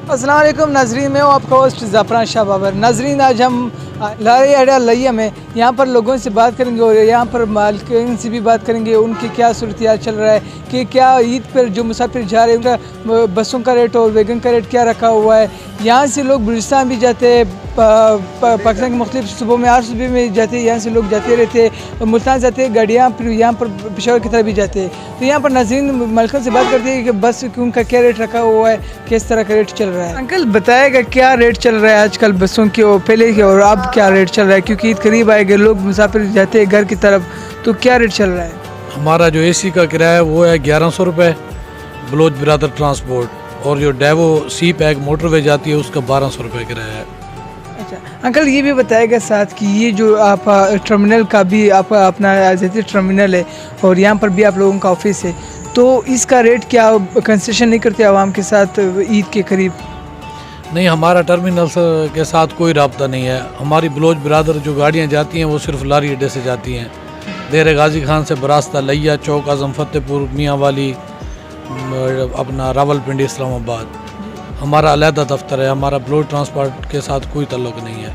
अस्सलाम वालेकुम नाजरीन, मैं हूँ आपका होस्ट ज़फ़रान शाह बाबर। नाजरीन, आज हम लारी अड्डा लिया में यहाँ पर लोगों से बात करेंगे और यहाँ पर मालिकीन से भी बात करेंगे, उनकी क्या सूरत चल रहा है कि क्या ईद पर जो मुसाफिर जा रहे हैं उनका बसों का रेट और वैगन का रेट क्या रखा हुआ है। यहाँ से लोग बलूचिस्तान भी जाते हैं, पाकिस्तान के मुख्तलिफ सूबों में 8 सूबे में जाते हैं, यहाँ से लोग जाते रहते हैं, मुल्तान जाते हैं गाड़ियाँ, फिर यहाँ पर पेशावर की तरफ भी जाते हैं। तो यहाँ पर नाज़रीन मालिकों से बात करते हैं कि बस उनका क्या रेट रखा हुआ है, किस तरह का रेट चल रहा है। अंकल बताएगा क्या रेट चल रहा है आजकल बसों के और पहले के, और अब क्या रेट चल रहा है, क्योंकि ईद करीब आएगा, लोग मुसाफिर जाते हैं घर की तरफ, तो क्या रेट चल रहा है। हमारा जो एसी का किराया है वो है 1100 रुपये बलोच बिरादर ट्रांसपोर्ट, और जो डेवो सी पैक मोटरवे जाती है उसका 1200 रुपये किराया है। अच्छा अंकल, ये भी बताएगा साथ कि ये जो आप टर्मिनल का भी आपका अपना ज़ाती टर्मिनल है और यहाँ पर भी आप लोगों का ऑफिस है, तो इसका रेट क्या कंसेशन नहीं करते आवाम के साथ ईद के करीब। नहीं, हमारा टर्मिनल के साथ कोई रब्ता नहीं है। हमारी बलोच बिरादर जो गाड़ियाँ जाती हैं वो सिर्फ लारी अड्डे से जाती हैं, देर गाजी खान से बरास्ता, लिया चौक, आज़म फतेहपुर, मियाँ वाली, अपना रावलपिंडी, इस्लामाबाद। हमारा अलहदा दफ्तर है, हमारा बलोच ट्रांसपोर्ट के साथ कोई ताल्लुक़ नहीं है।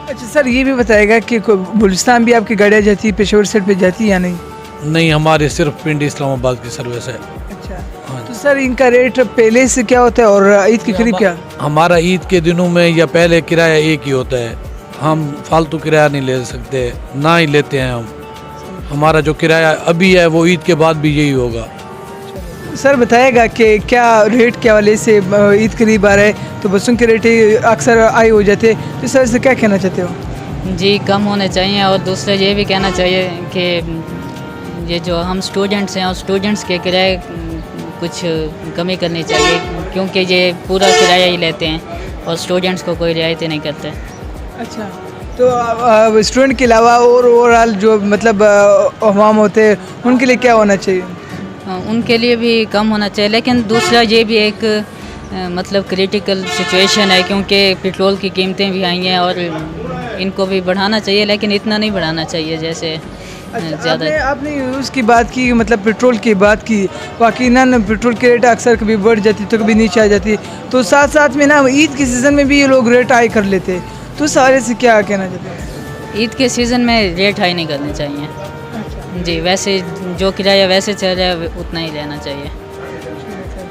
अच्छा सर, ये भी बताएगा कि बलूचिस्तान भी आपकी गाड़ियाँ जाती है, पेशावर साइड पे जाती है या नहीं। नहीं, हमारे सिर्फ पिंडी इस्लामाबाद की सर्विस है। अच्छा हाँ, तो सर इनका रेट पहले से क्या होता है और ईद के करीब क्या। हमारा ईद के दिनों में या पहले किराया एक ही होता है, हम फालतू किराया नहीं ले सकते, ना ही लेते हैं हम। हमारा जो किराया अभी है वो ईद के बाद भी यही होगा। सर बताएगा कि क्या रेट के हवाले से ईद करीब आ रहा है तो बसों के रेट अक्सर हाई हो जाते, तो सर से क्या कहना चाहते हो। जी, कम होने चाहिए, और दूसरा ये भी कहना चाहिए कि ये जो हम स्टूडेंट्स हैं और स्टूडेंट्स के किराए कुछ कमी करनी चाहिए, क्योंकि ये पूरा किराया ही लेते हैं और स्टूडेंट्स को कोई रियायत नहीं करते। अच्छा, तो स्टूडेंट के अलावा और ओवरऑल जो मतलब अवाम होते हैं उनके लिए क्या होना चाहिए। उनके लिए भी कम होना चाहिए, लेकिन दूसरा ये भी एक मतलब क्रिटिकल सिचुएशन है, क्योंकि पेट्रोल की कीमतें भी आई हैं और इनको भी बढ़ाना चाहिए, लेकिन इतना नहीं बढ़ाना चाहिए जैसे ज़्यादा। आपने उसकी बात की, मतलब पेट्रोल की बात की, यकीनन पेट्रोल की रेट अक्सर कभी बढ़ जाती तो कभी नीचे आ जाती, तो साथ साथ में ना ईद के सीज़न में भी ये लोग रेट हाई कर लेते, तो सारे से क्या कहना चाहते हैं। ईद के सीज़न में रेट हाई नहीं करने चाहिए जी, वैसे जो किराया वैसे चल रहा है उतना ही रहना चाहिए,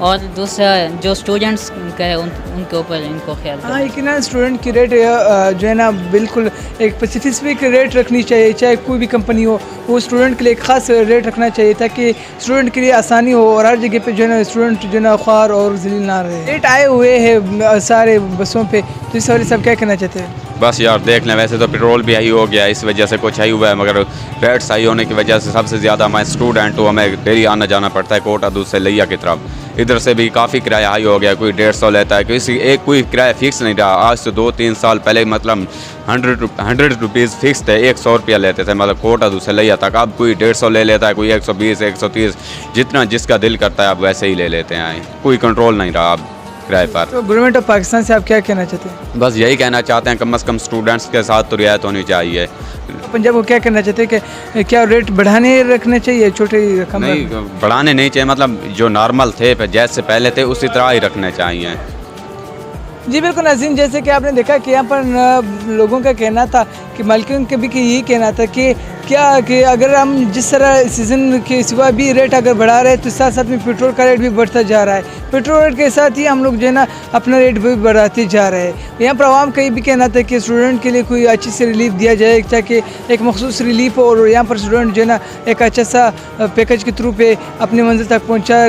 और दूसरा जो स्टूडेंट्स का है उनके ऊपर इनको ख्याल करना। हाँ, यकीनन स्टूडेंट की रेट जो है ना बिल्कुल एक स्पेसिफिक रेट रखनी चाहिए, चाहे कोई भी कंपनी हो, वो स्टूडेंट के लिए एक ख़ास रेट रखना चाहिए ताकि स्टूडेंट के लिए आसानी हो और हर जगह पे जो है ना स्टूडेंट जो है ना ख्वार और ज़लील ना रहे। रेट आए हुए हैं सारे बसों पे, तो इस वाले सब क्या कहना चाहते हैं। बस यार देख लें, वैसे तो पेट्रोल भी हाई हो गया, इस वजह से कुछ हाई हुआ है, मगर रेट्स हाई होने की वजह से सबसे ज़्यादा मैं स्टूडेंट हूँ, हमें डेली आना जाना पड़ता है कोटा दूध से लिया की तरफ। इधर से भी काफ़ी किराया हाई हो गया, कोई 150 लेता है, किसी एक कोई किराया फिक्स नहीं रहा। आज से 2-3 साल पहले मतलब 100 रुपीज़ फिक्स थे, 100 रुपया लेते थे, मतलब कोटा दूध से लिया तक। अब कोई 150 ले लेता है, कोई 120, 130, जितना जिसका दिल करता है अब वैसे ही ले लेते हैं, कोई कंट्रोल नहीं रहा अब किराए पर। तो गवर्नमेंट ऑफ पाकिस्तान से आप क्या कहना चाहते हैं। बस यही कहना चाहते हैं कम से कम स्टूडेंट्स के साथ तो रियायत होनी चाहिए। पंजाब को क्या करना चाहते हैं कि क्या रेट बढ़ाने रखने चाहिए, छोटे रकम नहीं बढ़ाने नहीं चाहिए, मतलब जो नॉर्मल थे जैसे पहले थे उसी तरह ही रखने चाहिए। जी बिल्कुल नाज़रीन, जैसे कि आपने देखा कि यहाँ पर लोगों का कहना था कि मालिकों के भी यही कहना था कि क्या कि अगर हम जिस तरह सीज़न के सिवा भी रेट अगर बढ़ा रहे हैं तो साथ साथ में पेट्रोल का रेट भी बढ़ता जा रहा है, पेट्रोल रेट के साथ ही हम लोग जो है ना अपना रेट भी बढ़ाते जा रहे हैं। यहाँ पर आवाम का ये भी कहना था कि स्टूडेंट के लिए कोई अच्छी सी रिलीफ दिया जाए, ताकि एक मखसूस रिलीफ हो और यहाँ पर स्टूडेंट जो है ना एक अच्छा सा पैकेज के थ्रू पे अपनी मंजिल तक पहुँचा